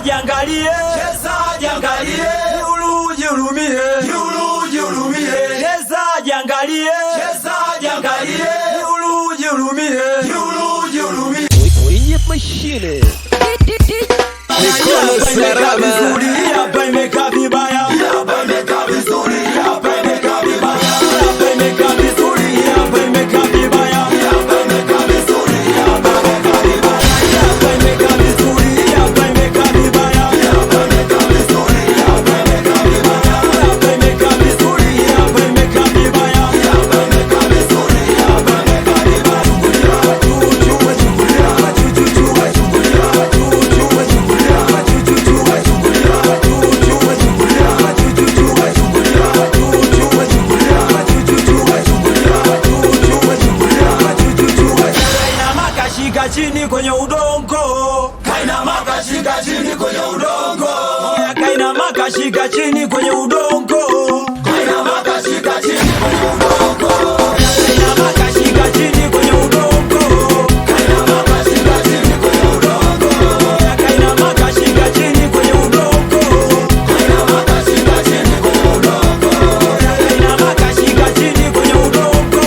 jiangalie, cheza jiangalie, jihurumie, jihurumie, cheza jiangalie, cheza jiangalie, jihurumie. Kwenye mashine Mikono salama, hapa imekaa vibaya, hapa imekaa vizuri, hapa imekaa vibaya, hapa imekaa vizuri, hapa imekaa vibaya, hapa imekaa vizuri, hapa imekaa vibaya, hapa imekaa vizuri, hapa imekaa vibaya, hapa imekaa vizuri, hapa imekaa vibaya, hapa imekaa vizuri, hapa imekaa vibaya, hapa imekaa vizuri, hapa imekaa vibaya. Shika chini kwenye udongo, Kainama kashika chini kwenye udongo, kainama kashika chini kwenye udongo, kainama kashika chini kwenye udongo, kainama kashika chini kwenye udongo, kainama kashika chini kwenye udongo, kainama kashika chini kwenye udongo, kainama kashika chini kwenye udongo, kainama kashika chini kwenye udongo, kainama kashika chini kwenye udongo,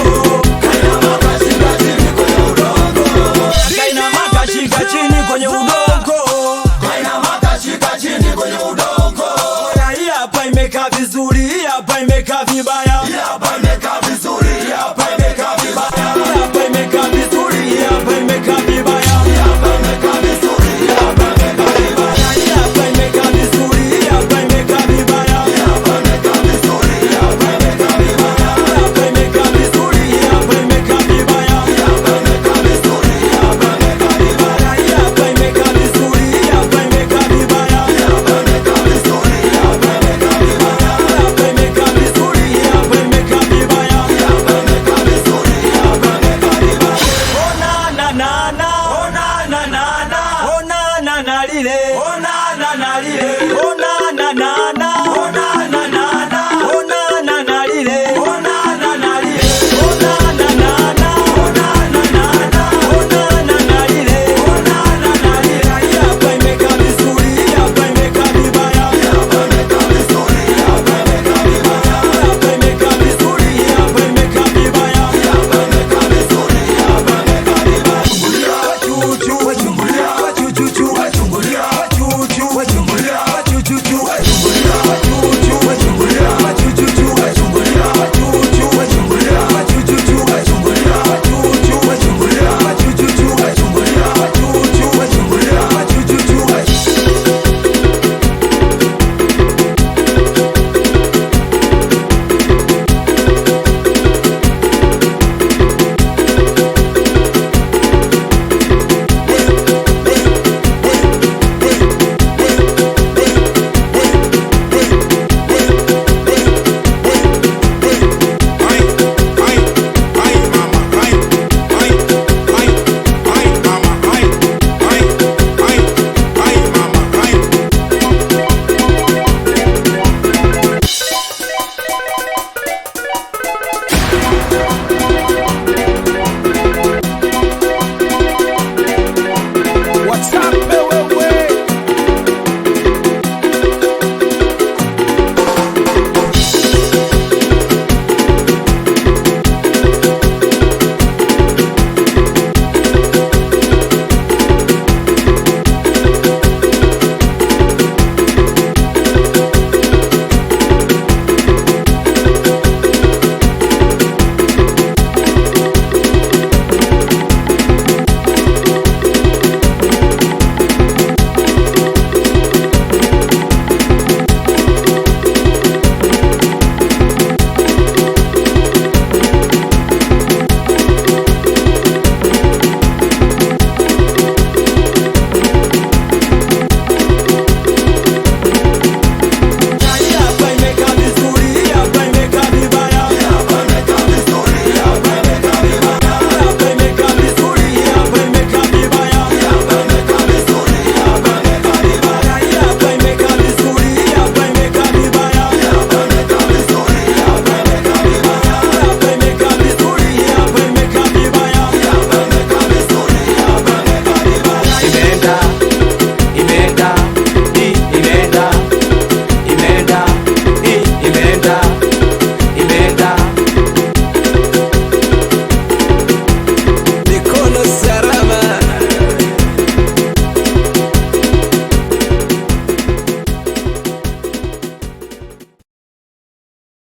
kainama kashika chini kwenye udongo. kainama kashika chini kwenye udongo, Hii hapa imekaa vizuri, hii hapa imekaa vibaya, hapa imekaa vizuri, hapa imekaa vibaya, hii hapa imekaa vizuri, hii hapa imekaa vibaya, hapa imekaa vizuri, hapa imekaa vibaya, hii hapa imekaa vizuri, hii hapa imekaa vibaya, hapa imekaa vizuri, hapa imekaa vibaya, hapa imekaa vizuri, hapa imekaa vibaya, hapa imekaa vizuri, hapa imekaa vibaya, hii hapa imekaa vizuri, hapa imekaa vibaya, hapa imekaa vizuri, hapa imekaa vibaya, hapa imekaa vizuri, hapa imekaa vibaya. hapa imekaa vizuri, hapa imekaa vibaya. Ona na na na, ona na na na, ona na na lile, ona na na lile, ona